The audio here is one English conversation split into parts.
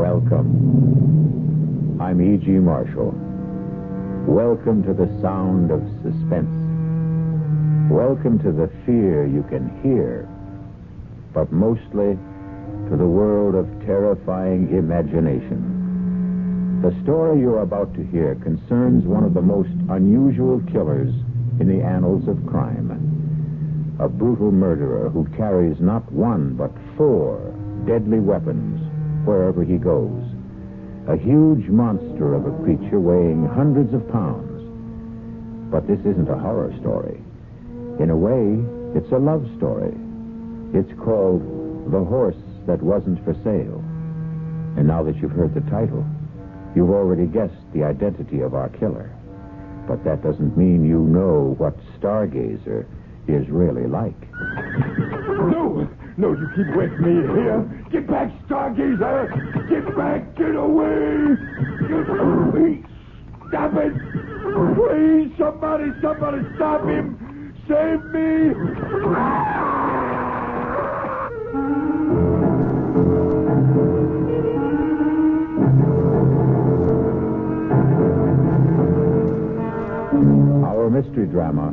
Welcome. I'm E.G. Marshall. Welcome to the sound of suspense. Welcome to the fear you can hear, but mostly to the world of terrifying imagination. The story you're about to hear concerns one of the most unusual killers in the annals of crime. A brutal murderer who carries not one but 4 deadly weapons wherever he goes. A huge monster of a creature weighing hundreds of pounds. But this isn't a horror story. In a way, it's a love story. It's called The Horse That Wasn't for Sale. And now that you've heard the title, you've already guessed the identity of our killer. But that doesn't mean you know what Stargazer is really like. No, you keep away from me here. Get back, Stargazer! Get back, get away! Get away! Stop it! Please, somebody stop him! Save me! Our mystery drama,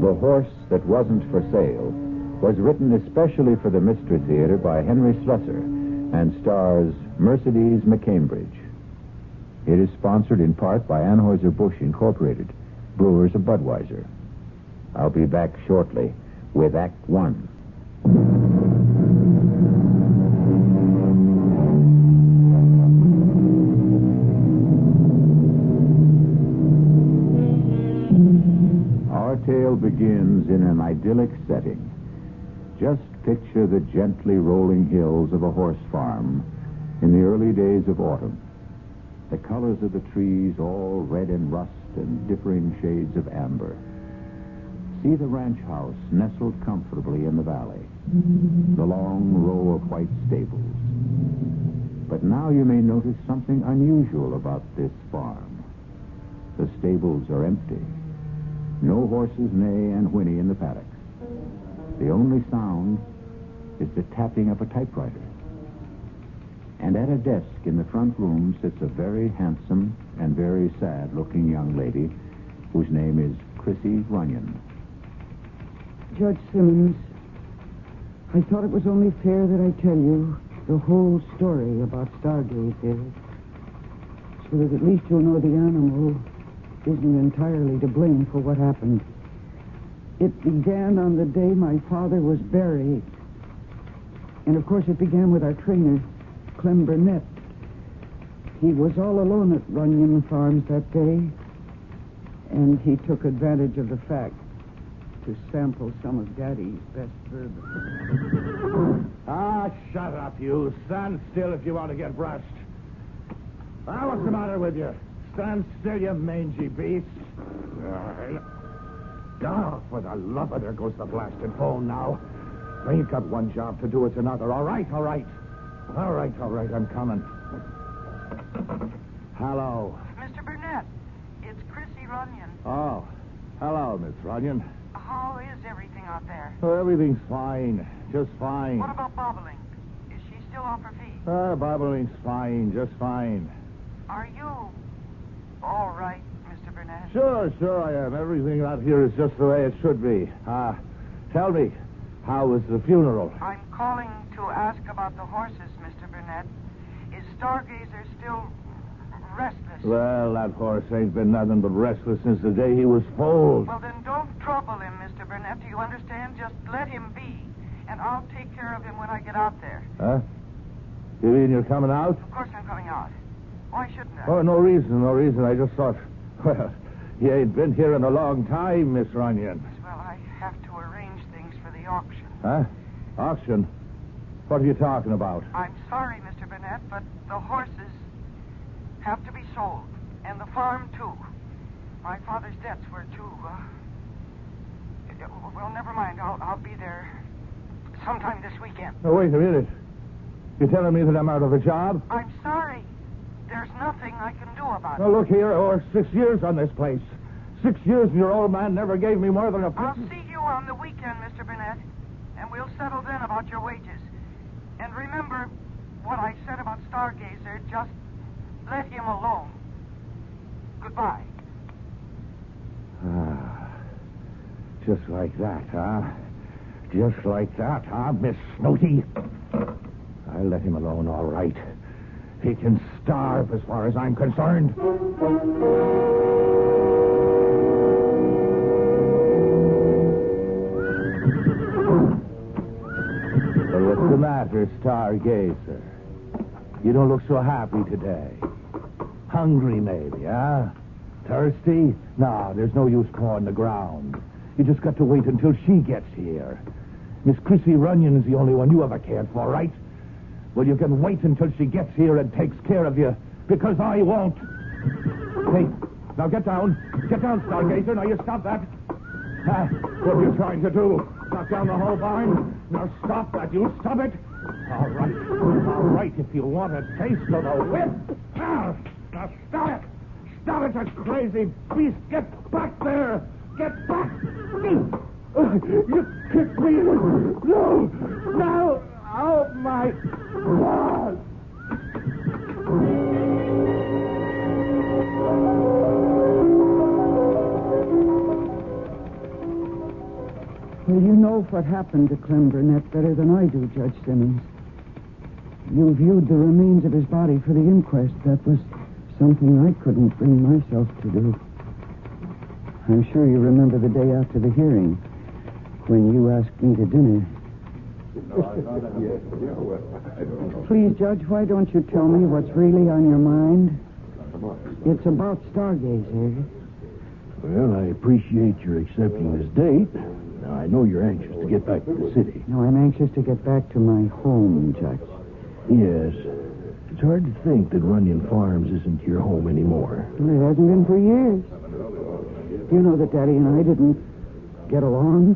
The Horse That Wasn't for Sale, was written especially for the Mystery Theater by Henry Slessor and stars Mercedes McCambridge. It is sponsored in part by Anheuser-Busch Incorporated, brewers of Budweiser. I'll be back shortly with Act 1. Our tale begins in an idyllic setting. Just picture the gently rolling hills of a horse farm in the early days of autumn. The colors of the trees all red and rust and differing shades of amber. See the ranch house nestled comfortably in the valley. The long row of white stables. But now you may notice something unusual about this farm. The stables are empty. No horses neigh and whinny in the paddocks. The only sound is the tapping of a typewriter. And at a desk in the front room sits a very handsome and very sad-looking young lady whose name is Chrissy Runyon. Judge Simmons, I thought it was only fair that I tell you the whole story about Stargazer, so that at least you'll know the animal isn't entirely to blame for what happened. It began on the day my father was buried. And, of course, it began with our trainer, Clem Burnett. He was all alone at Runyon Farms that day, and he took advantage of the fact to sample some of Daddy's best bourbon. Ah, shut up, you. Stand still if you want to get brushed. Ah, what's the matter with you? Stand still, you mangy beast. Oh, for the love of... There goes the blasted phone now. I ain't got one job to do, it's another. All right. I'm coming. Hello. Mr. Burnett, it's Chrissy Runyon. Oh, hello, Miss Runyon. How is everything out there? Oh, everything's fine. Just fine. What about bobbling? Is she still off her feet? Bobbling's fine. Just fine. Are you all right, Mr. Burnett? Sure I am. Everything out here is just the way it should be. Tell me, how was the funeral? I'm calling to ask about the horses, Mr. Burnett. Is Stargazer still restless? Well, that horse ain't been nothing but restless since the day he was foaled. Well, then don't trouble him, Mr. Burnett. Do you understand? Just let him be, and I'll take care of him when I get out there. Huh? You mean you're coming out? Of course I'm coming out. Why shouldn't I? Oh, no reason. I just thought, well, you ain't been here in a long time, Miss Runyon. Well, I have to arrange things for the auction. Huh? Auction? What are you talking about? I'm sorry, Mr. Burnett, but the horses have to be sold, and the farm, too. My father's debts were too, well, never mind. I'll be there sometime this weekend. Oh, wait a minute. You're telling me that I'm out of a job? I'm sorry. There's nothing I can do about it. Now, look here. I worked 6 years on this place. 6 years, and your old man never gave me more than a... I'll see you on the weekend, Mr. Burnett, and we'll settle then about your wages. And remember, what I said about Stargazer. Just let him alone. Goodbye. Just like that, huh? Just like that, huh, Miss Snooty? I let him alone, all right. He can starve as far as I'm concerned. What's the matter, Stargazer? You don't look so happy today. Hungry, maybe, huh? Thirsty? No, there's no use clawing the ground. You just got to wait until she gets here. Miss Chrissy Runyon is the only one you ever cared for, right? Well, you can wait until she gets here and takes care of you, because I won't. Hey, now get down. Get down, Stargazer. Now you stop that. What are you trying to do? Knock down the whole barn? Now stop that. You stop it. All right, if you want a taste of the whip. Now stop it. Stop it, you crazy beast. Get back there. Get back. You kicked me. No. Oh, my God. Well, you know what happened to Clem Burnett better than I do, Judge Simmons. You viewed the remains of his body for the inquest. That was something I couldn't bring myself to do. I'm sure you remember the day after the hearing when you asked me to dinner. Please, Judge, why don't you tell me what's really on your mind? It's about Stargazer. Well, I appreciate your accepting this date. Now, I know you're anxious to get back to the city. No, I'm anxious to get back to my home, Judge. Yes. It's hard to think that Runyon Farms isn't your home anymore. Well, it hasn't been for years. Do you know that Daddy and I didn't get along?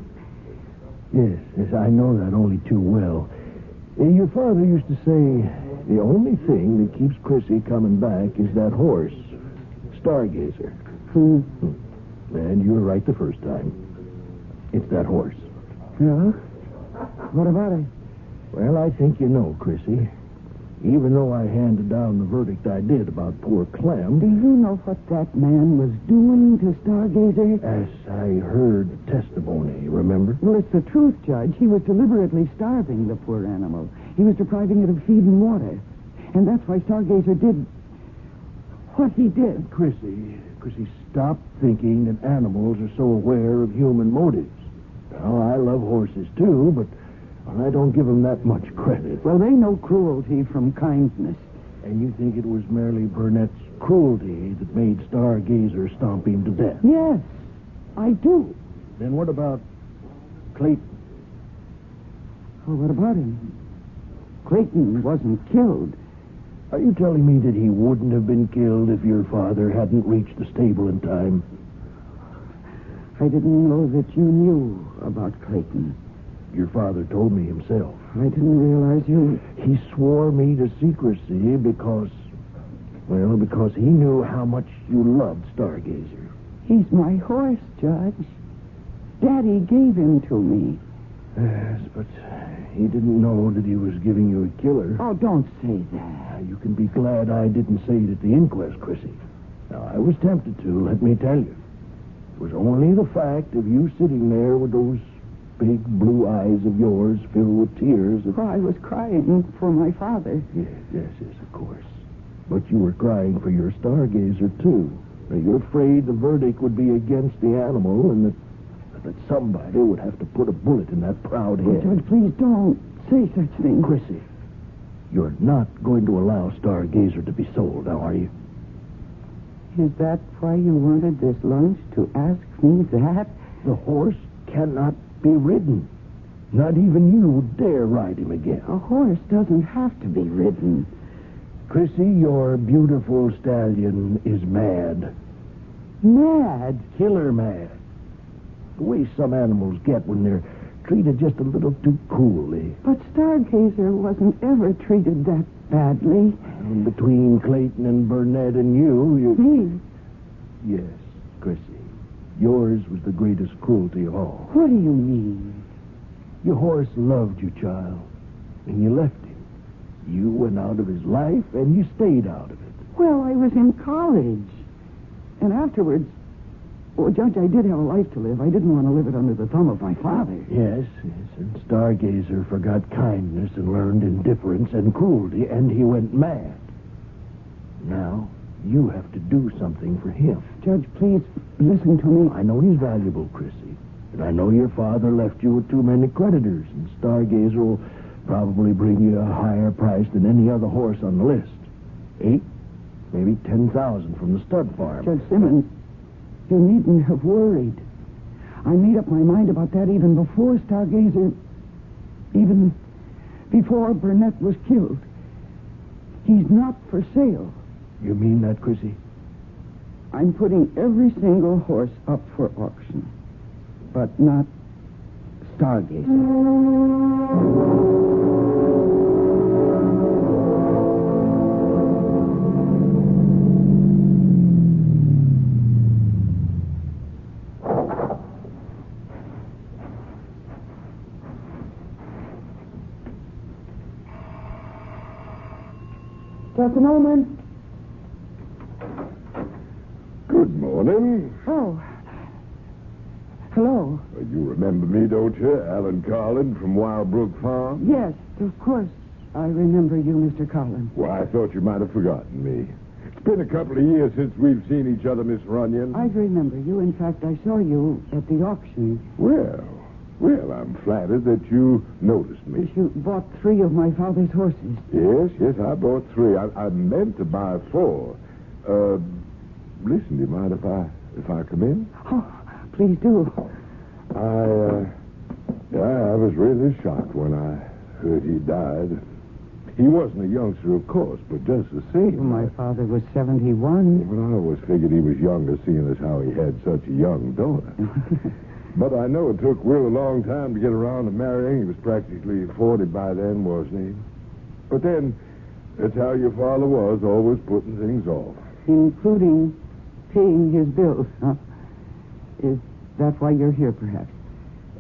Yes, I know that only too well. Your father used to say, the only thing that keeps Chrissy coming back is that horse, Stargazer. And you were right the first time. It's that horse. Yeah? What about it? Well, I think you know, Chrissy. Even though I handed down the verdict I did about poor Clem... Do you know what that man was doing to Stargazer? As I heard testimony, remember? Well, it's the truth, Judge. He was deliberately starving the poor animal. He was depriving it of feed and water. And that's why Stargazer did what he did. Chrissy, stop thinking that animals are so aware of human motives. Now, I love horses, too, but I don't give them that much credit. Well, they know cruelty from kindness. And you think it was merely Burnett's cruelty that made Stargazer stomp him to death? Yes, I do. Then what about Clayton? Well, what about him? Clayton wasn't killed. Are you telling me that he wouldn't have been killed if your father hadn't reached the stable in time? I didn't know that you knew about Clayton. Your father told me himself. I didn't realize you... He swore me to secrecy because he knew how much you loved Stargazer. He's my horse, Judge. Daddy gave him to me. Yes, but he didn't know that he was giving you a killer. Oh, don't say that. You can be glad I didn't say it at the inquest, Chrissy. Now, I was tempted to, let me tell you. It was only the fact of you sitting there with those big blue eyes of yours filled with tears. Oh, I was crying for my father. Yes, of course. But you were crying for your Stargazer, too. Now, you're afraid the verdict would be against the animal and that somebody would have to put a bullet in that proud head. Judge, please don't say such things. Chrissy, you're not going to allow Stargazer to be sold, now, are you? Is that why you wanted this lunch, to ask me that? The horse cannot be ridden. Not even you dare ride him again. A horse doesn't have to be ridden. Chrissy, your beautiful stallion is mad. Mad? Killer mad. The way some animals get when they're treated just a little too cruelly. But Stargazer wasn't ever treated that badly. And between Clayton and Burnett and you... Me? Yes, Chrissy. Yours was the greatest cruelty of all. What do you mean? Your horse loved you, child, and you left him. You went out of his life, and you stayed out of it. Well, I was in college. And afterwards, well, Judge, I did have a life to live. I didn't want to live it under the thumb of my father. Yes, and Stargazer forgot kindness and learned indifference and cruelty, and he went mad. Now, you have to do something for him. Judge, please listen to me. I know he's valuable, Chrissy. And I know your father left you with too many creditors, and Stargazer will probably bring you a higher price than any other horse on the list. 8, maybe 10,000 from the stud farm. Judge Simmons, you needn't have worried. I made up my mind about that even before Stargazer, even before Burnett was killed. He's not for sale. You mean that, Chrissy? I'm putting every single horse up for auction, but not Stargazer. Just a moment. Good morning. Oh. Hello. You remember me, don't you? Alan Carlin from Wildbrook Farm? Yes, of course. I remember you, Mr. Carlin. Well, I thought you might have forgotten me. It's been a couple of years since we've seen each other, Miss Runyon. I remember you. In fact, I saw you at the auction. Well, I'm flattered that you noticed me. You bought 3 of my father's horses. Yes, I bought 3. I meant to buy 4. Listen, do you mind if I come in? Oh, please do. I was really shocked when I heard he died. He wasn't a youngster, of course, but just the same. Well, my father was 71. Well, I always figured he was younger, seeing as how he had such a young daughter. But I know it took Will a long time to get around to marrying. He was practically 40 by then, wasn't he? But then, that's how your father was, always putting things off. Including paying his bills, huh? Is that why you're here, perhaps?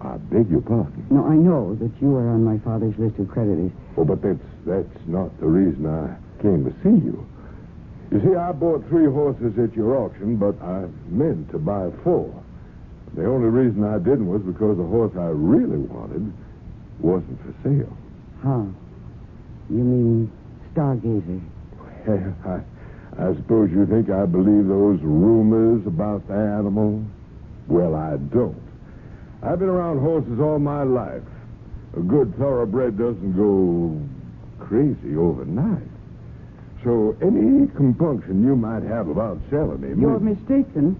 I beg your pardon. No, I know that you are on my father's list of creditors. Oh, but that's not the reason I came to see you. You see, I bought 3 horses at your auction, but I meant to buy 4. The only reason I didn't was because the horse I really wanted wasn't for sale. Huh. You mean Stargazer? I suppose you think I believe those rumors about the animal? Well, I don't. I've been around horses all my life. A good thoroughbred doesn't go crazy overnight. So any compunction you might have about selling him... You're mistaken.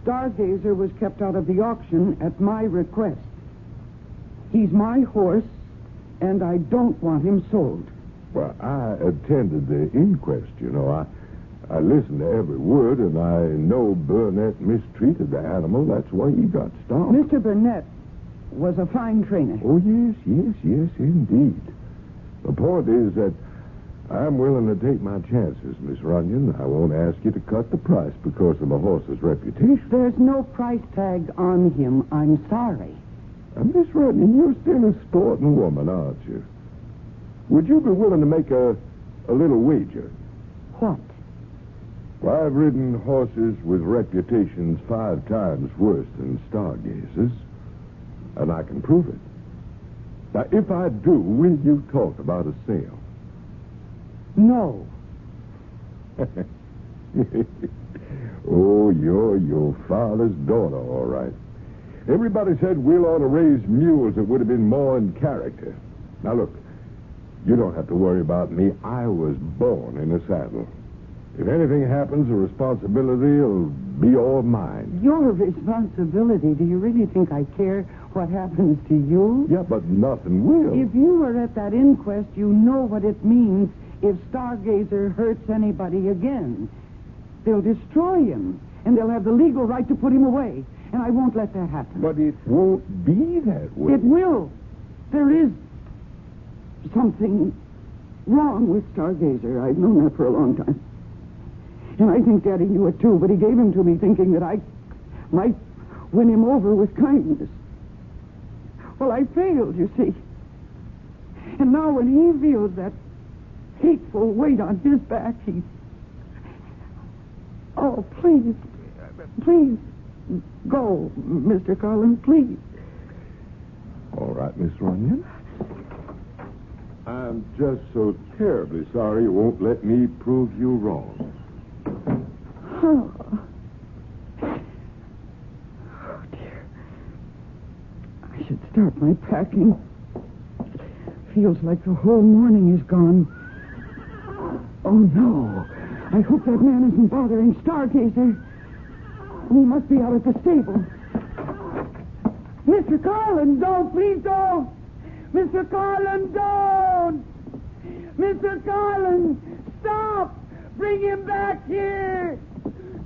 Stargazer was kept out of the auction at my request. He's my horse, and I don't want him sold. Well, I attended the inquest, you know. I listened to every word, and I know Burnett mistreated the animal. That's why he got stopped. Mr. Burnett was a fine trainer. Oh, yes, indeed. The point is that I'm willing to take my chances, Miss Runyon. I won't ask you to cut the price because of the horse's reputation. There's no price tag on him. I'm sorry. Miss Runyon, you're still a sporting woman, aren't you? Would you be willing to make a little wager? What? Well, I've ridden horses with reputations 5 times worse than Stargazer's, and I can prove it. Now, if I do, will you talk about a sale? No. Oh, you're your father's daughter, all right. Everybody said Will ought to raise mules that would have been more in character. Now, look, you don't have to worry about me. I was born in a saddle. If anything happens, the responsibility will be all mine. Your responsibility? Do you really think I care what happens to you? Yeah, but nothing will. If you were at that inquest, you know what it means if Stargazer hurts anybody again. They'll destroy him, and they'll have the legal right to put him away. And I won't let that happen. But it won't be that way. It will. There is something wrong with Stargazer. I've known that for a long time. And I think Daddy knew it, too, but he gave him to me thinking that I might win him over with kindness. Well, I failed, you see. And now when he feels that hateful weight on his back, he... Oh, please, please, go, Mr. Carlin, please. All right, Miss Runyon. I'm just so terribly sorry you won't let me prove you wrong. Oh, dear. I should start my packing. Feels like the whole morning is gone. Oh, no. I hope that man isn't bothering Stargazer. He must be out at the stable. Mr. Carlin, don't. Please don't. Mr. Carlin, don't. Mr. Carlin, stop. Bring him back here.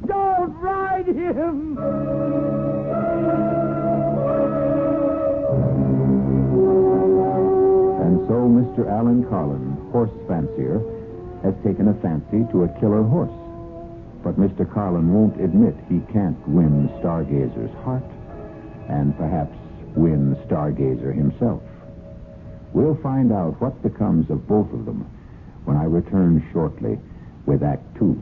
Don't ride him. And so Mr. Alan Carlin, horse fancier, has taken a fancy to a killer horse. But Mr. Carlin won't admit he can't win Stargazer's heart and perhaps win Stargazer himself. We'll find out what becomes of both of them when I return shortly with Act 2.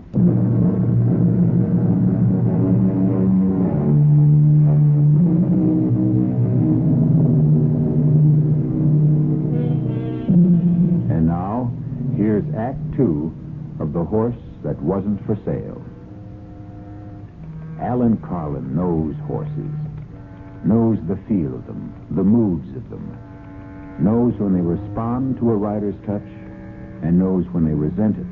And now, here's Act 2 of The Horse That Wasn't for Sale. Alan Carlin knows horses, knows the feel of them, the moods of them, knows when they respond to a rider's touch, and knows when they resent it.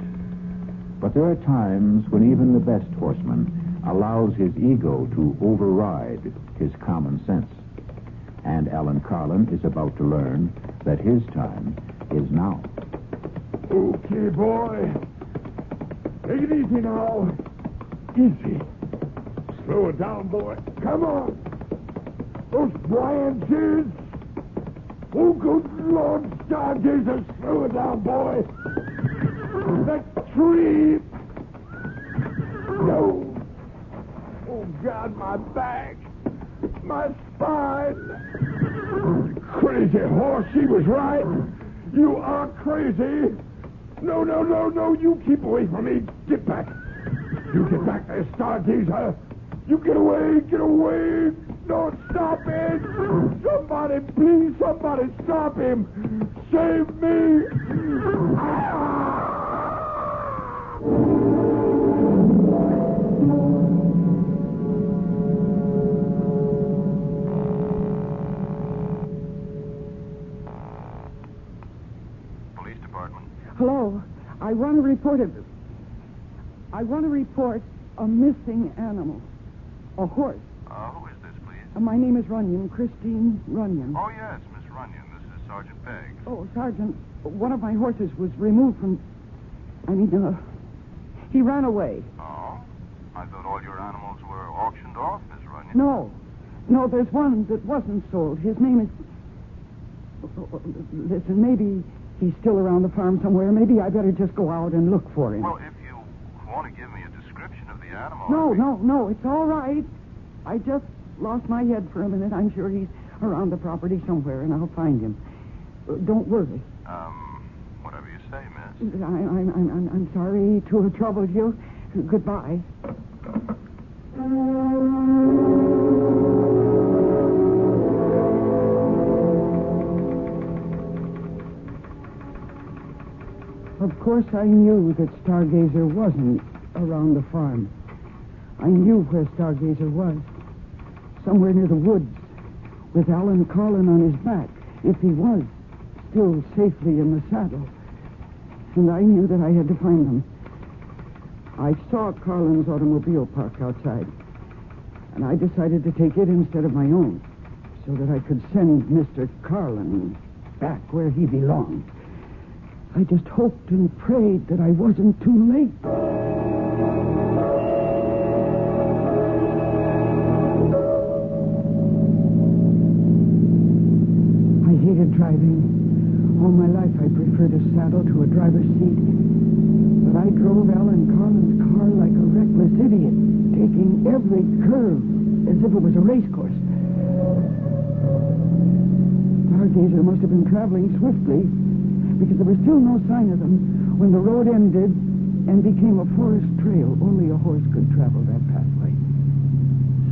But there are times when even the best horseman allows his ego to override his common sense. And Alan Carlin is about to learn that his time is now. Okay, boy. Take it easy now. Easy. Slow it down, boy. Come on. Those branches. Oh, good Lord, Stargazer, slow it down, boy. That tree. No. Oh, God, my back. My spine. Crazy horse, she was right. You are crazy. No, you keep away from me. Get back. You get back there, Stargazer. You get away. Don't stop it. Somebody, please, somebody stop him. Save me. Police department. Hello. I want to report a missing animal. A horse. Who is this, please? My name is Runyon, Christine Runyon. Oh, yes, Miss Runyon. This is Sergeant Beggs. Oh, Sergeant, one of my horses was removed from... he ran away. Oh? I thought all your animals were auctioned off, Miss Runyon. No, there's one that wasn't sold. His name is... Listen, maybe he's still around the farm somewhere. Maybe I better just go out and look for him. Well, if you want to give me a description of the animal... No, it's all right. I just lost my head for a minute. I'm sure he's around the property somewhere, and I'll find him. Don't worry. Whatever you say, miss. I'm sorry to have troubled you. Goodbye. Of course, I knew that Stargazer wasn't around the farm. I knew where Stargazer was. Somewhere near the woods, with Alan Carlin on his back, if he was still safely in the saddle. And I knew that I had to find him. I saw Carlin's automobile parked outside, and I decided to take it instead of my own, so that I could send Mr. Carlin back where he belonged. I just hoped and prayed that I wasn't too late. I hated driving. All my life I preferred a saddle to a driver's seat. But I drove Alan Carlin's car like a reckless idiot, taking every curve as if it was a race course. Stargazer must have been traveling swiftly, because there was still no sign of them when the road ended and became a forest trail. Only a horse could travel that pathway.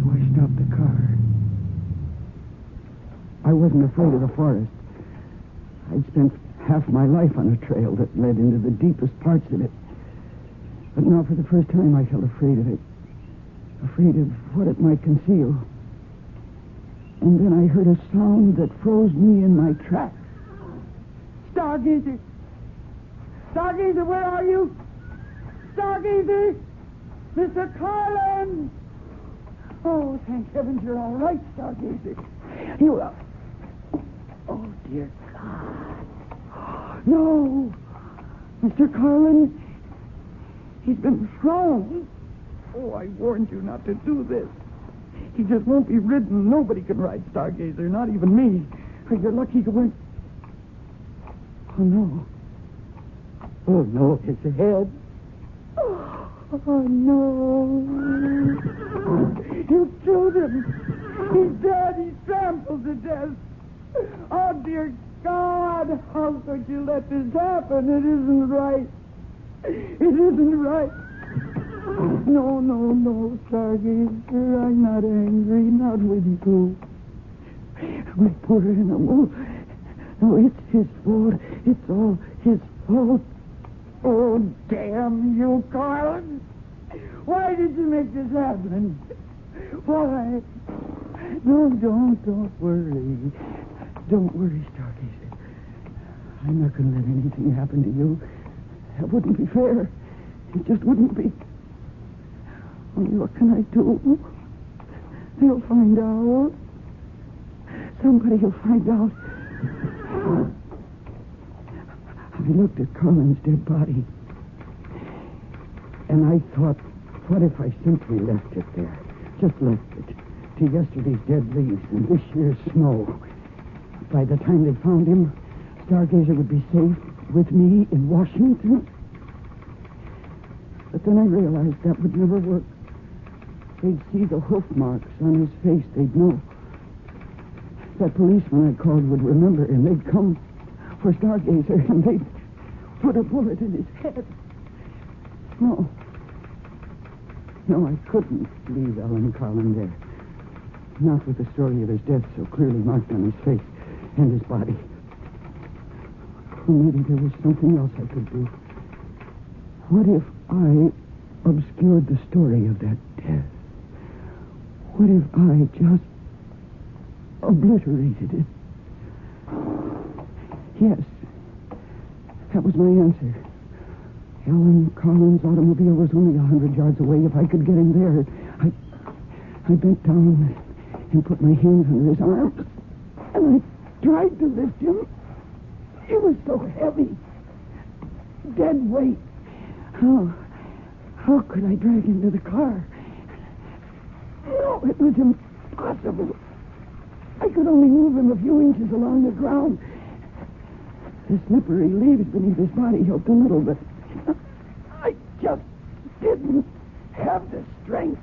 So I stopped the car. I wasn't afraid of the forest. I'd spent half my life on a trail that led into the deepest parts of it. But now for the first time I felt afraid of it. Afraid of what it might conceal. And then I heard a sound that froze me in my tracks. Stargazer! Stargazer, where are you? Stargazer! Mr. Carlin! Oh, thank heavens you're all right, Stargazer. You are... Oh, dear God. No! Mr. Carlin, he's been thrown. Oh, I warned you not to do this. He just won't be ridden. Nobody can ride Stargazer, not even me. You're lucky you weren't... Oh, no. Oh, no, his head. Oh, no. You killed him. He's dead. He's trampled to death. Oh, dear God. How could you let this happen? It isn't right. It isn't right. No, Stargazer. I'm not angry. Not with you. My poor animal. No, it's his fault. It's all his fault. Oh, damn you, Carlin. Why did you make this happen? Why? No, don't worry. Don't worry, Stargazer. I'm not going to let anything happen to you. That wouldn't be fair. It just wouldn't be. Only what can I do? They'll find out. Somebody will find out. I looked at Carlin's dead body, and I thought, what if I simply left it there? Just left it to yesterday's dead leaves and this year's snow. By the time they found him, Stargazer would be safe with me in Washington. But then I realized that would never work. They'd see the hoof marks on his face. They'd know. That policeman I called would remember, and they'd come for Stargazer, and they'd put a bullet in his head. No, I couldn't leave Ellen Carlin there. Not with the story of his death so clearly marked on his face and his body. Or maybe there was something else I could do. What if I obscured the story of that death? What if I just obliterated it? Yes, that was my answer. Ellen Carlin's automobile was only 100 yards away. If I could get him there, I bent down and put my hands under his arms, and I tried to lift him. It was so heavy. Dead weight. How could I drag him to the car? No, it was impossible. I could only move him a few inches along the ground. The slippery leaves beneath his body helped a little, but I just didn't have the strength.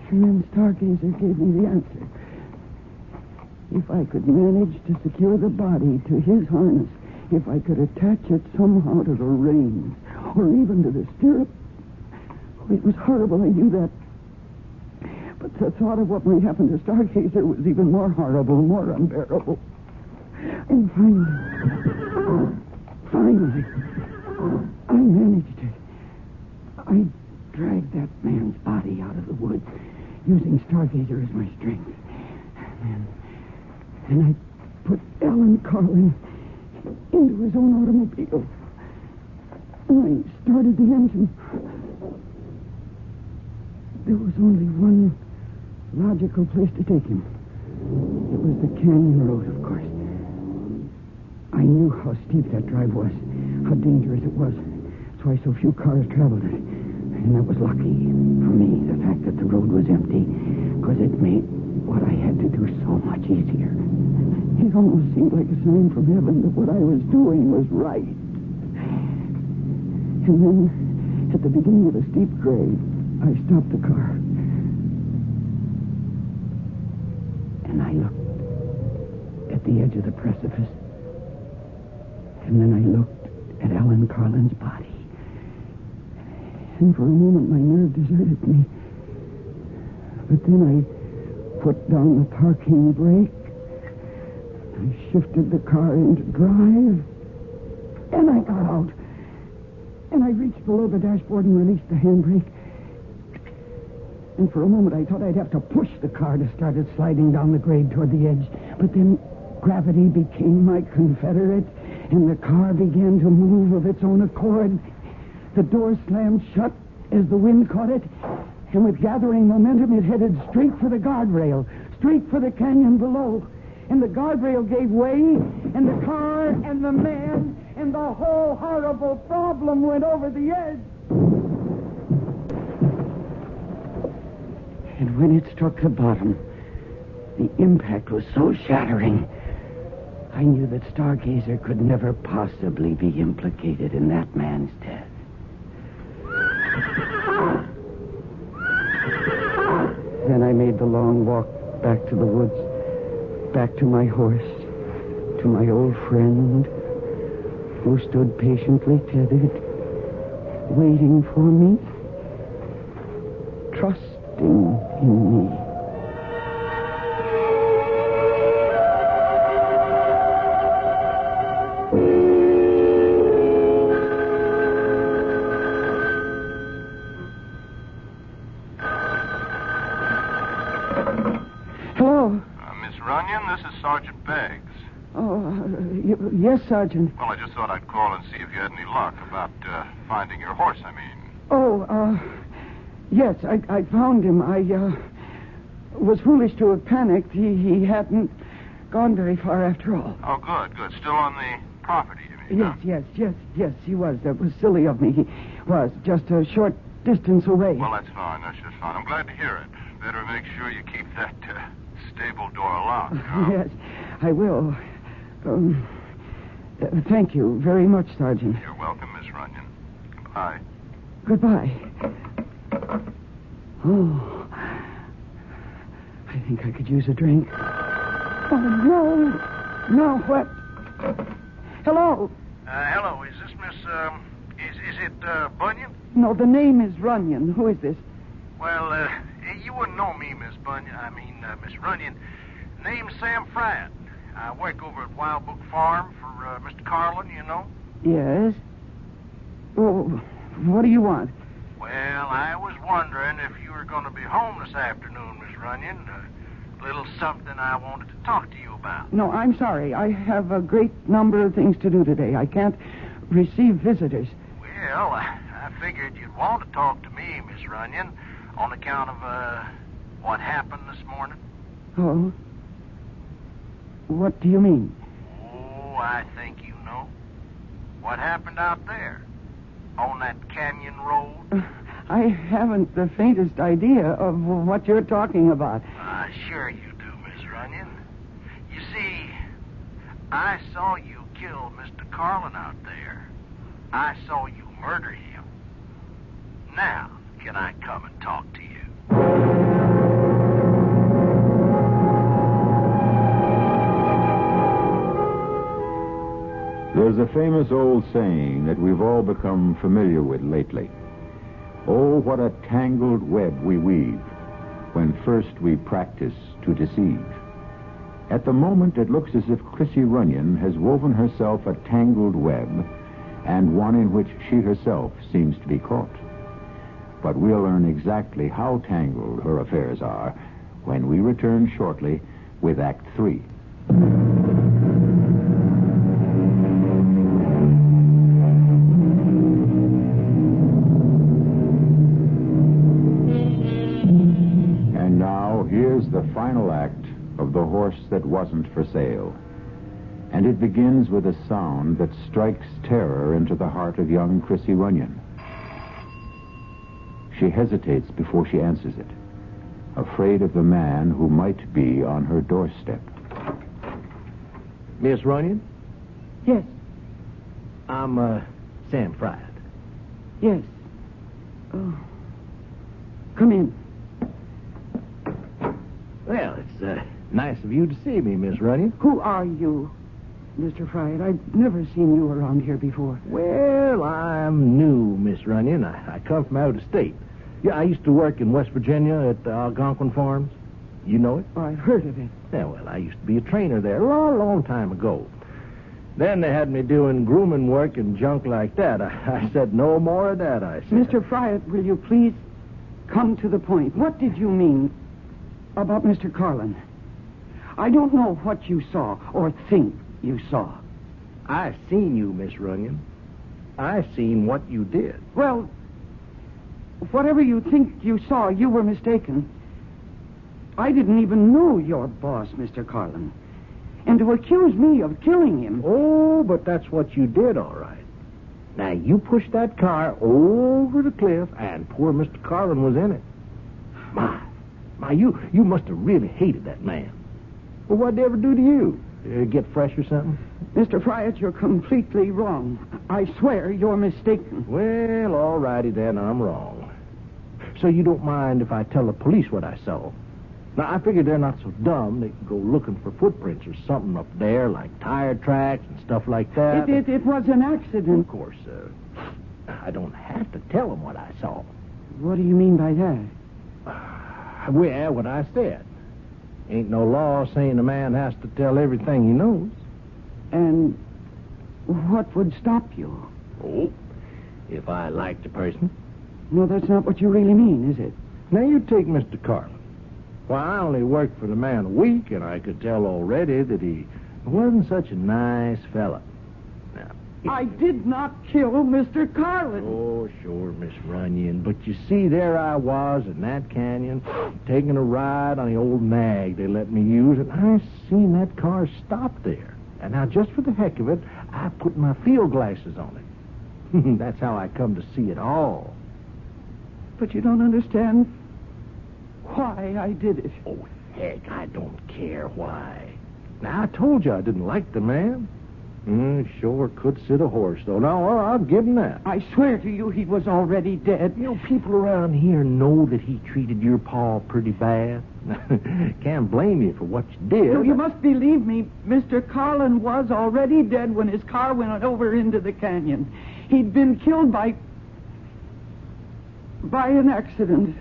And then Stargazer gave me the answer. If I could manage to secure the body to his harness, if I could attach it somehow to the reins, or even to the stirrup. It was horrible, I knew that. But the thought of what might happen to Stargazer was even more horrible, more unbearable. And finally, I managed it. I dragged that man's body out of the woods, using Stargazer as my strength. And I put Ellen Carlin into his own automobile. And I started the engine. There was only one logical place to take him. It was the canyon road, of course. I knew how steep that drive was, how dangerous it was. That's why so few cars traveled it. And that was lucky for me, the fact that the road was empty, because it made what I had to do so much easier. It almost seemed like a sign from heaven that what I was doing was right. And then, at the beginning of a steep grade, I stopped the car. And I looked at the edge of the precipice. And then I looked at Ellen Carlin's body. And for a moment, my nerve deserted me. But then I put down the parking brake. I shifted the car into drive. And I got out. And I reached below the dashboard and released the handbrake. And for a moment, I thought I'd have to push the car to start it sliding down the grade toward the edge. But then gravity became my confederate, and the car began to move of its own accord. The door slammed shut as the wind caught it, and with gathering momentum, it headed straight for the guardrail, straight for the canyon below. And the guardrail gave way, and the car and the man and the whole horrible problem went over the edge. And when it struck the bottom, the impact was so shattering, I knew that Stargazer could never possibly be implicated in that man's death. Then I made the long walk back to the woods, back to my horse, to my old friend, who stood patiently tethered, waiting for me, trusting in me. Hello? Miss Runyon, this is Sergeant Beggs. Yes, Sergeant. Well, I just thought I'd call and see if you had any luck about finding your horse, I mean. Yes, I found him. I was foolish to have panicked. He hadn't gone very far after all. Oh, good. Still on the property, you mean? Yes, he was. That was silly of me. He was just a short distance away. Well, that's fine. That's just fine. I'm glad to hear it. Better make sure you keep that stable door locked. You know? Yes, I will. Thank you very much, Sergeant. You're welcome, Miss Runyon. Goodbye. Goodbye. Oh, I think I could use a drink. Oh, no. No, what? Hello? Hello, is this Miss, is it, Bunyan? No, the name is Runyon. Who is this? Well, you wouldn't know me, Miss Bunyan. Miss Runyon. Name's Sam Fradd. I work over at Wild Book Farm for, Mr. Carlin, you know? Yes. Oh, what do you want? Well, I was wondering if you were going to be home this afternoon, Miss Runyon. A little something I wanted to talk to you about. No, I'm sorry. I have a great number of things to do today. I can't receive visitors. Well, I figured you'd want to talk to me, Miss Runyon, on account of, what happened this morning. Oh? What do you mean? Oh, I think you know. What happened out there? On that canyon road? I haven't the faintest idea of what you're talking about. Sure you do, Miss Runyon. You see, I saw you kill Mr. Carlin out there. I saw you murder him. Now, can I come and talk to you? There's a famous old saying that we've all become familiar with lately. Oh, what a tangled web we weave when first we practice to deceive. At the moment, it looks as if Chrissy Runyon has woven herself a tangled web, and one in which she herself seems to be caught. But we'll learn exactly how tangled her affairs are when we return shortly with Act 3. And now, here's the final act of The Horse That Wasn't for Sale. And it begins with a sound that strikes terror into the heart of young Chrissy Runyon. She hesitates before she answers it, afraid of the man who might be on her doorstep. Miss Runyon? Yes. I'm, Sam Fradd. Yes. Oh. Come in. Well, it's, nice of you to see me, Miss Runyon. Who are you? Mr. Fried. I've never seen you around here before. Well, I'm new, Miss Runyon. I come from out of state. Yeah, I used to work in West Virginia at the Algonquin Farms. You know it? Oh, I've heard of it. Yeah, well, I used to be a trainer there a long, long time ago. Then they had me doing grooming work and junk like that. I said, no more of that, I said. Mr. Fried, will you please come to the point? What did you mean about Mr. Carlin? I don't know what you saw or think you saw. I seen you, Miss Runyon. I seen what you did. Well, whatever you think you saw, you were mistaken. I didn't even know your boss, Mr. Carlin. And to accuse me of killing him... Oh, but that's what you did, all right. Now, you pushed that car over the cliff, and poor Mr. Carlin was in it. My, you must have really hated that man. Well, what'd they ever do to you? Get fresh or something? Mr. Friat, you're completely wrong. I swear you're mistaken. Well, all righty then, I'm wrong. So you don't mind if I tell the police what I saw? Now, I figure they're not so dumb they can go looking for footprints or something up there, like tire tracks and stuff like that. It was an accident. Of course, I don't have to tell them what I saw. What do you mean by that? Well, what I said. Ain't no law saying a man has to tell everything he knows. And what would stop you? Oh, if I liked a person. No, that's not what you really mean, is it? Now, you take Mr. Carlin. Well, I only worked for the man a week, and I could tell already that he wasn't such a nice fella. Now, I did not kill Mr. Carlin. Oh, sure, Miss Runyon. But you see, there I was in that canyon, taking a ride on the old nag they let me use, and I seen that car stop there. And now, just for the heck of it, I put my field glasses on it. That's how I come to see it all. But you don't understand why I did it. Oh, heck, I don't care why. Now, I told you I didn't like the man. Sure could sit a horse, though. Now, I'll give him that. I swear to you he was already dead. You know, people around here know that he treated your pa pretty bad. Can't blame you for what you did. No, you must believe me. Mr. Carlin was already dead when his car went over into the canyon. He'd been killed by an accident.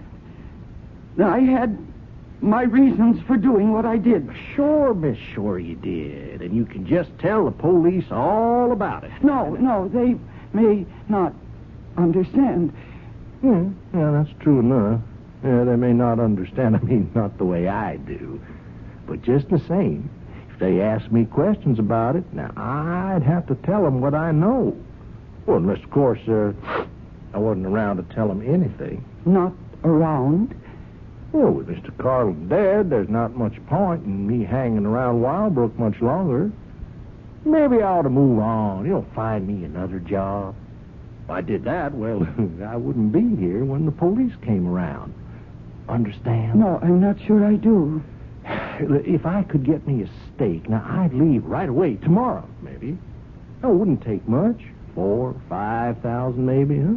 I had my reasons for doing what I did. Sure, Miss, sure you did. And you can just tell the police all about it. No, they may not understand. Yeah, that's true enough. Yeah, they may not understand. I mean, not the way I do. But just the same, if they ask me questions about it, now, I'd have to tell them what I know. Well, unless, of course, I wasn't around to tell them anything. Not around? Well, with Mr. Carlin dead, there's not much point in me hanging around Wildbrook much longer. Maybe I ought to move on. Find me another job. If I did that, well, I wouldn't be here when the police came around. Understand? No, I'm not sure I do. If I could get me a stake, now, I'd leave right away, tomorrow, maybe. It wouldn't take much. 4,000 or 5,000, maybe, huh?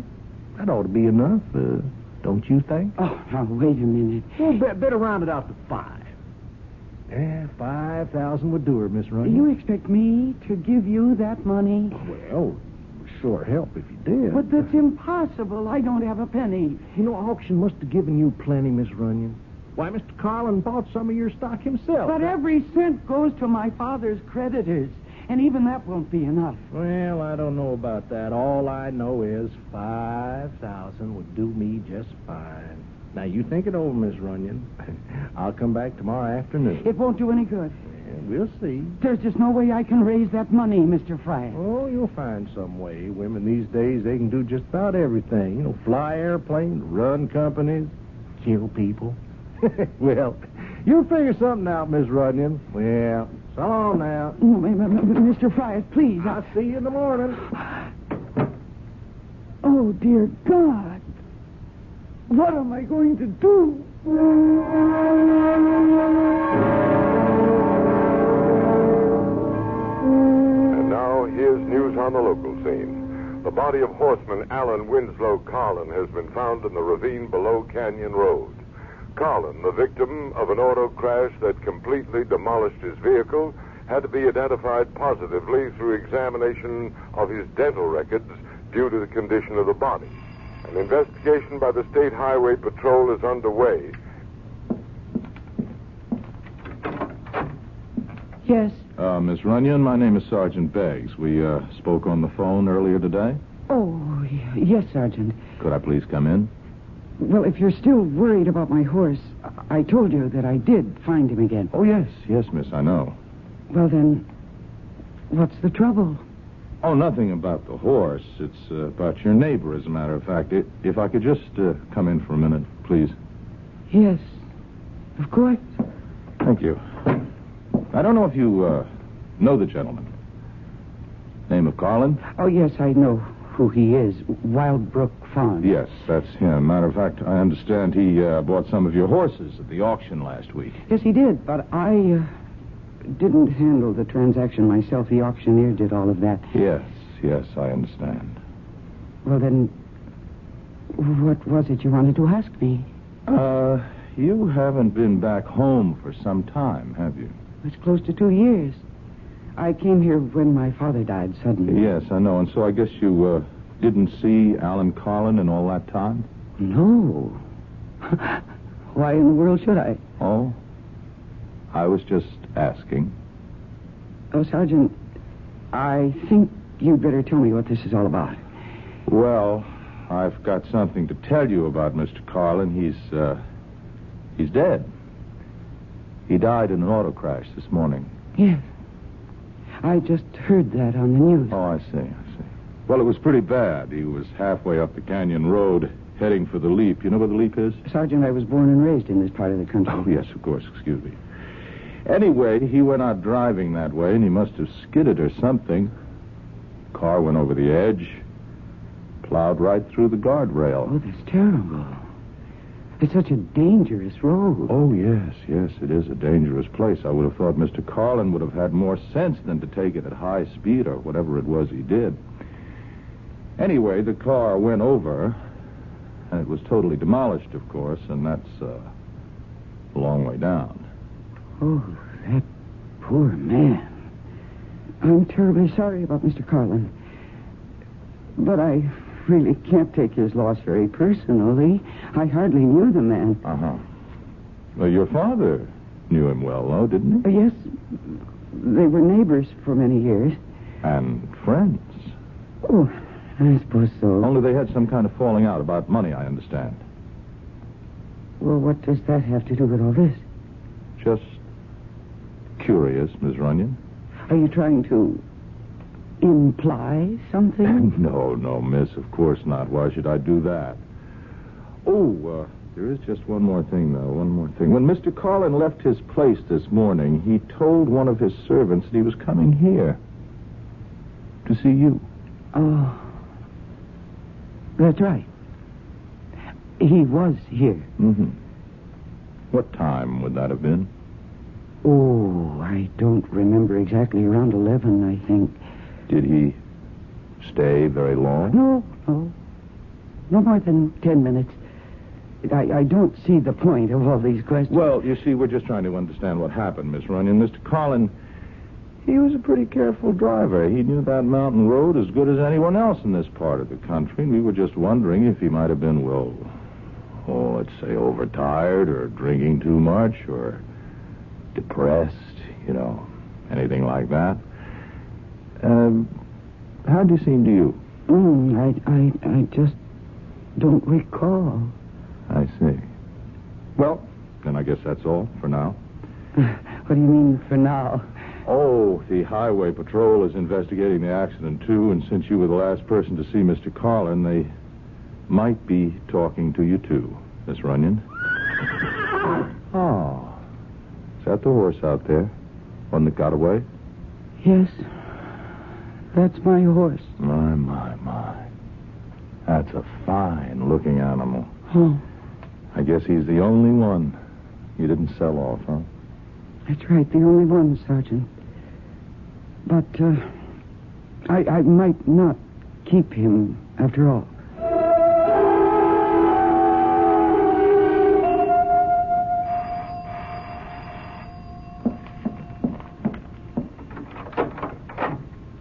That ought to be enough, don't you think? Oh, now, wait a minute. Well, better round it out to 5. Yeah, 5,000 would do her, Miss Runyon. You expect me to give you that money? Well, it would sure help if you did. But that's impossible. I don't have a penny. Auction must have given you plenty, Miss Runyon. Why, Mr. Carlin bought some of your stock himself. But every cent goes to my father's creditors, and even that won't be enough. Well, I don't know about that. All I know is 5,000 would do me just fine. Now, you think it over, Miss Runyon. I'll come back tomorrow afternoon. It won't do any good. Yeah, we'll see. There's just no way I can raise that money, Mr. Fry. Oh, you'll find some way. Women these days, they can do just about everything. Fly airplanes, run companies, kill people. Well, you'll figure something out, Miss Runyon. Well, so long now. Mr. Fry, please. I'll see you in the morning. Oh, dear God. What am I going to do? And now, here's news on the local scene. The body of horseman Alan Winslow Carlin has been found in the ravine below Canyon Road. Carlin, the victim of an auto crash that completely demolished his vehicle, had to be identified positively through examination of his dental records due to the condition of the body. An investigation by the State Highway Patrol is underway. Yes. Miss Runyon, my name is Sergeant Beggs. We spoke on the phone earlier today. Oh, yes, Sergeant. Could I please come in? Well, if you're still worried about my horse, I told you that I did find him again. Oh, yes, miss, I know. Well, then, what's the trouble? Oh, nothing about the horse. It's about your neighbor, as a matter of fact. If I could just come in for a minute, please. Yes, of course. Thank you. I don't know if you know the gentleman. Name of Carlin? Oh, yes, I know who he is. Wildbrook Farm. Yes, that's him. Matter of fact, I understand he bought some of your horses at the auction last week. Yes, he did, but I didn't handle the transaction myself. The auctioneer did all of that. Yes, I understand. Well, then, what was it you wanted to ask me? You haven't been back home for some time, have you? It's close to 2 years. I came here when my father died suddenly. Yes, I know. And so I guess you didn't see Alan Carlin in all that time? No. Why in the world should I? Oh, I was just asking. Oh, Sergeant, I think you'd better tell me what this is all about. Well, I've got something to tell you about Mr. Carlin. He's dead. He died in an auto crash this morning. Yes. I just heard that on the news. Oh, I see. Well, it was pretty bad. He was halfway up the canyon road, heading for the Leap. You know where the Leap is? Sergeant, I was born and raised in this part of the country. Oh, yes, of course. Excuse me. Anyway, he went out driving that way, and he must have skidded or something. Car went over the edge, plowed right through the guardrail. Oh, that's terrible. It's such a dangerous road. Oh, yes, it is a dangerous place. I would have thought Mr. Carlin would have had more sense than to take it at high speed or whatever it was he did. Anyway, the car went over, and it was totally demolished, of course, and that's a long way down. Oh, that poor man. I'm terribly sorry about Mr. Carlin. But I really can't take his loss very personally. I hardly knew the man. Uh-huh. Well, your father knew him well, though, didn't he? Yes. They were neighbors for many years. And friends. Oh, I suppose so. Only they had some kind of falling out about money, I understand. Well, what does that have to do with all this? Just curious, Miss Runyon. Are you trying to imply something? No, miss, of course not. Why should I do that? Oh, there is just one more thing, though. One more thing. When Mr. Carlin left his place this morning, he told one of his servants that he was coming here to see you. Oh, that's right. He was here. Mm-hmm. What time would that have been? Oh, I don't remember exactly. Around 11, I think. Did he stay very long? No. No more than 10 minutes. I don't see the point of all these questions. Well, you see, we're just trying to understand what happened, Miss Runyon. Mr. Carlin, he was a pretty careful driver. He knew that mountain road as good as anyone else in this part of the country. We were just wondering if he might have been, let's say overtired or drinking too much or depressed, anything like that. How'd he seem to you? I just don't recall. I see. Well, then I guess that's all for now. What do you mean, for now? Oh, the Highway Patrol is investigating the accident, too, and since you were the last person to see Mr. Carlin, they might be talking to you, too, Miss Runyon. Oh. Is that the horse out there? One that got away? Yes. That's my horse. My. That's a fine-looking animal. Oh. I guess he's the only one you didn't sell off, huh? That's right, the only one, Sergeant. But, I might not keep him after all.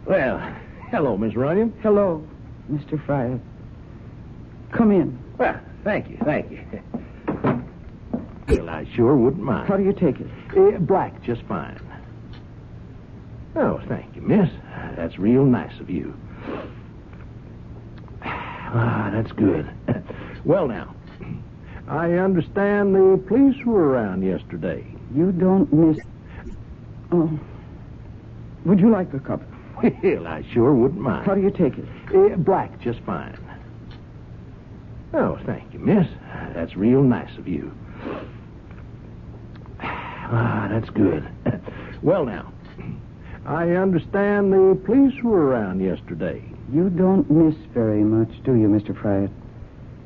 Well, hello, Miss Runyon. Hello, Mr. Fryer. Come in. Well, thank you. Well, I sure wouldn't mind. How do you take it? Black, just fine. Oh, thank you, miss. That's real nice of you. That's good. Well, now, I understand the police were around yesterday. You don't miss... Oh. Would you like a cup? Well, I sure wouldn't mind. How do you take it? Black, just fine. Oh, thank you, miss. That's real nice of you. That's good. Well, now, I understand the police were around yesterday. You don't miss very much, do you, Mr. Fryer?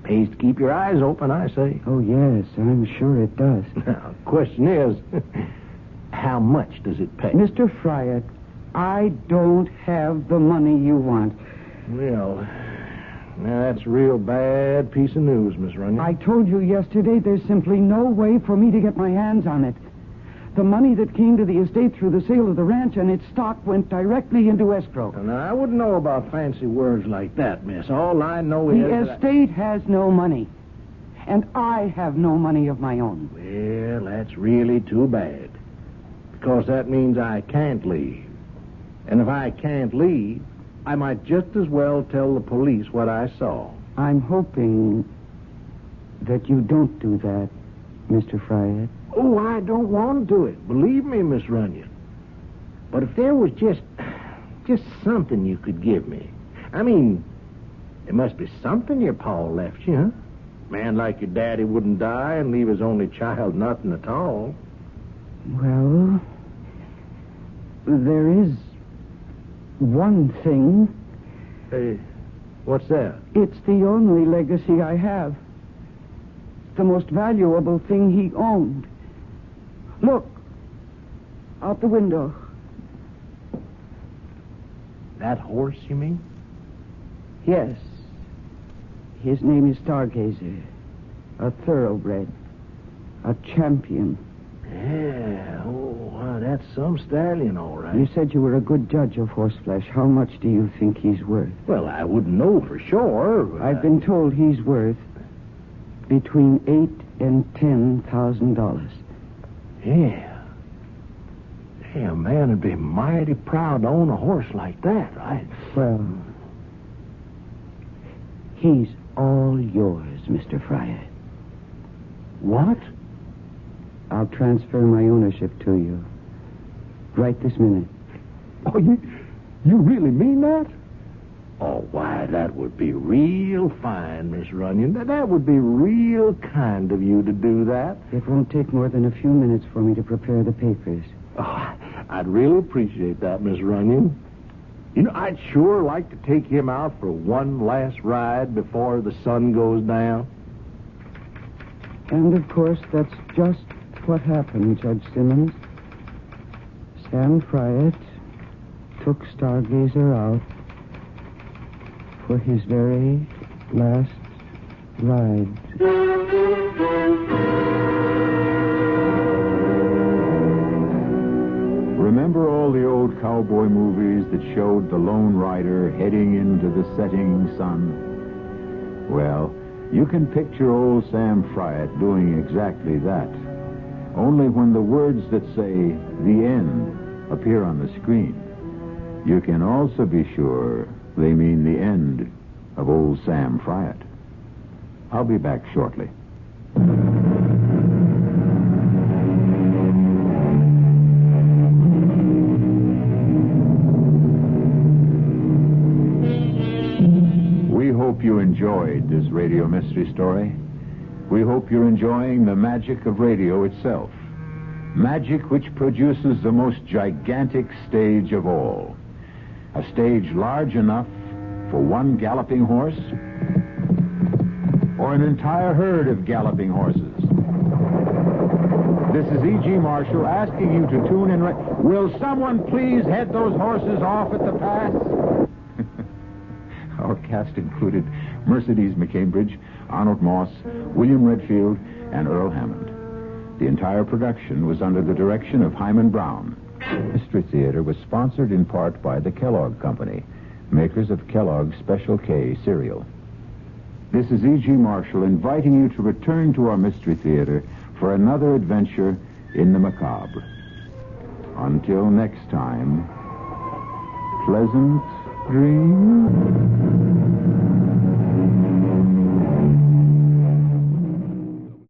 Pays to keep your eyes open, I say. Oh, yes, I'm sure it does. Now, the question is, how much does it pay? Mr. Fryer, I don't have the money you want. Well, now that's a real bad piece of news, Miss Runyon. I told you yesterday there's simply no way for me to get my hands on it. The money that came to the estate through the sale of the ranch and its stock went directly into escrow. Now, I wouldn't know about fancy words like that, miss. All I know is... The estate has no money. And I have no money of my own. Well, that's really too bad. Because that means I can't leave. And if I can't leave, I might just as well tell the police what I saw. I'm hoping that you don't do that, Mr. Fryer. Oh, I don't want to do it. Believe me, Miss Runyon. But if there was just something you could give me. I mean, there must be something your pa left you, huh? A man like your daddy wouldn't die and leave his only child nothing at all. Well, there is one thing. What's that? It's the only legacy I have. The most valuable thing he owned. Look, out the window. That horse, you mean? Yes. His name is Stargazer. A thoroughbred. A champion. Yeah, that's some stallion, all right. You said you were a good judge of horseflesh. How much do you think he's worth? Well, I wouldn't know for sure. I've been told he's worth between $8,000 and $10,000. Yeah. Hey, a man would be mighty proud to own a horse like that, right? Well, he's all yours, Mr. Fryer. What? I'll transfer my ownership to you. Right this minute. Oh, you really mean that? Oh, why, that would be real fine, Miss Runyon. That would be real kind of you to do that. It won't take more than a few minutes for me to prepare the papers. Oh, I'd really appreciate that, Miss Runyon. You know, I'd sure like to take him out for one last ride before the sun goes down. And, of course, that's just what happened, Judge Simmons. Sam Fryer took Stargazer out for his very last ride. Remember all the old cowboy movies that showed the lone rider heading into the setting sun? Well, you can picture old Sam Fryer doing exactly that. Only when the words that say "the end" appear on the screen, you can also be sure they mean the end of old Sam Fryer. I'll be back shortly. We hope you enjoyed this radio mystery story. We hope you're enjoying the magic of radio itself. Magic which produces the most gigantic stage of all. A stage large enough for one galloping horse or an entire herd of galloping horses. This is E.G. Marshall asking you to tune in. Will someone please head those horses off at the pass? Our cast included Mercedes McCambridge, Arnold Moss, William Redfield, and Earl Hammond. The entire production was under the direction of Himan Brown. Mystery Theater was sponsored in part by the Kellogg Company, makers of Kellogg's Special K cereal. This is E.G. Marshall inviting you to return to our Mystery Theater for another adventure in the macabre. Until next time, pleasant dreams.